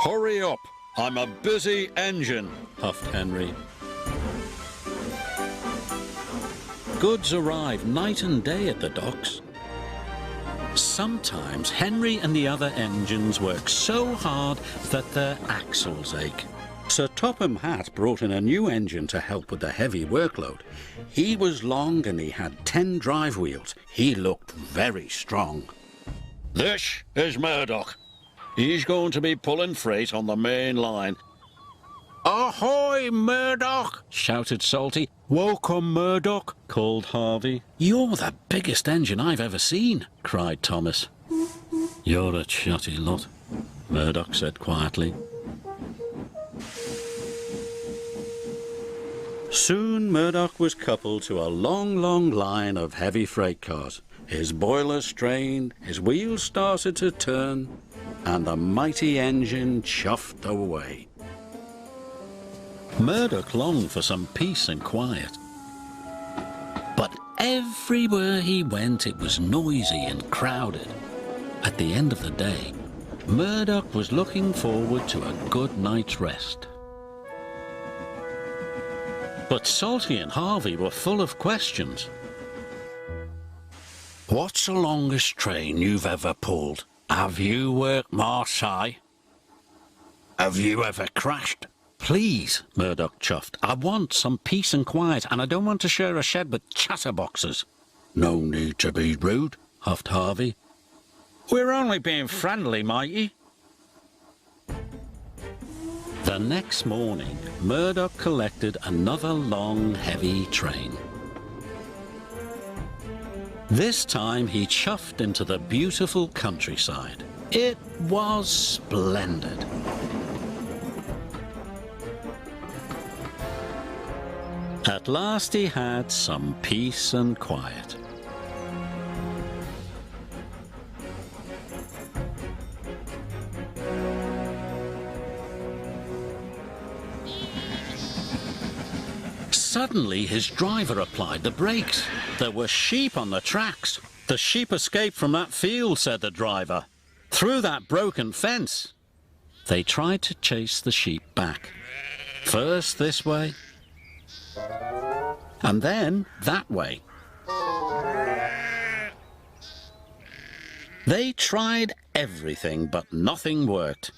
Hurry up! I'm a busy engine, huffed Henry. Goods arrive night and day at the docks. Sometimes Henry and the other engines work so hard that their axles ache. Sir Topham Hatt brought in a new engine to help with the heavy workload. He was long and he had 10 drive wheels. He looked very strong. This is Murdoch. He's going to be pulling freight on the main line. Ahoy, Murdoch! Shouted Salty. Welcome, Murdoch, called Harvey. You're the biggest engine I've ever seen, cried Thomas. You're a chatty lot, Murdoch said quietly. Soon Murdoch was coupled to a long, long line of heavy freight cars. His boiler strained, his wheels started to turn, and the mighty engine chuffed away. Murdoch longed for some peace and quiet. But everywhere he went it was noisy and crowded. At the end of the day, Murdoch was looking forward to a good night's rest. But Salty and Harvey were full of questions. What's the longest train you've ever pulled? Have you worked Marseille? Have you ever crashed? Please, Murdoch chuffed. I want some peace and quiet, and I don't want to share a shed with chatterboxes. No need to be rude, huffed Harvey. We're only being friendly, matey. The next morning, Murdoch collected another long, heavy train. This time he chuffed into the beautiful countryside. It was splendid. At last he had some peace and quiet. Suddenly his driver applied the brakes. There were sheep on the tracks. The sheep escaped from that field, said the driver, through that broken fence. They tried to chase the sheep back. First this way, and then that way. They tried everything, but nothing worked.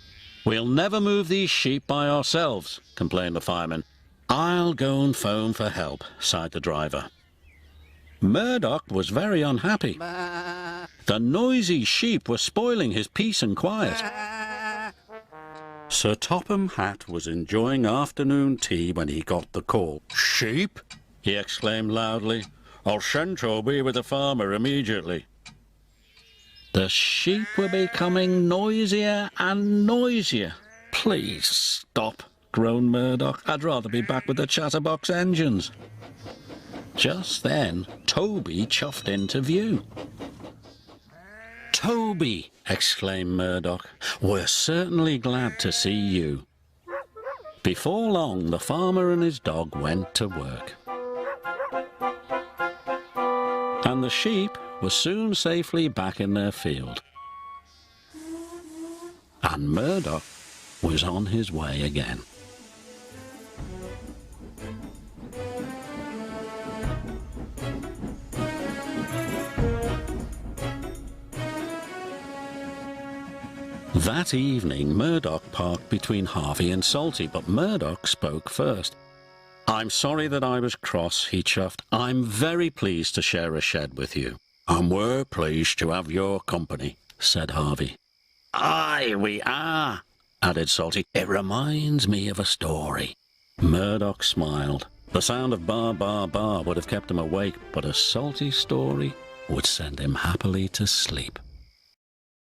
We'll never move these sheep by ourselves, complained the fireman. I'll go and phone for help, sighed the driver. Murdoch was very unhappy. The noisy sheep were spoiling his peace and quiet. Sir Topham Hatt was enjoying afternoon tea when he got the call. Sheep? He exclaimed loudly. I'll send Toby with the farmer immediately. The sheep were becoming noisier and noisier. Please stop, groaned Murdoch. I'd rather be back with the chatterbox engines. Just then, Toby chuffed into view. Toby, exclaimed Murdoch, we're certainly glad to see you. Before long, the farmer and his dog went to work. And the sheep were soon safely back in their field. And Murdoch was on his way again. That evening, Murdoch parked between Harvey and Salty, but Murdoch spoke first. I'm sorry that I was cross, he chuffed. I'm very pleased to share a shed with you. And we're pleased to have your company, said Harvey. Aye, we are, added Salty. It reminds me of a story. Murdoch smiled. The sound of bar, bar, bar would have kept him awake, but a Salty story would send him happily to sleep.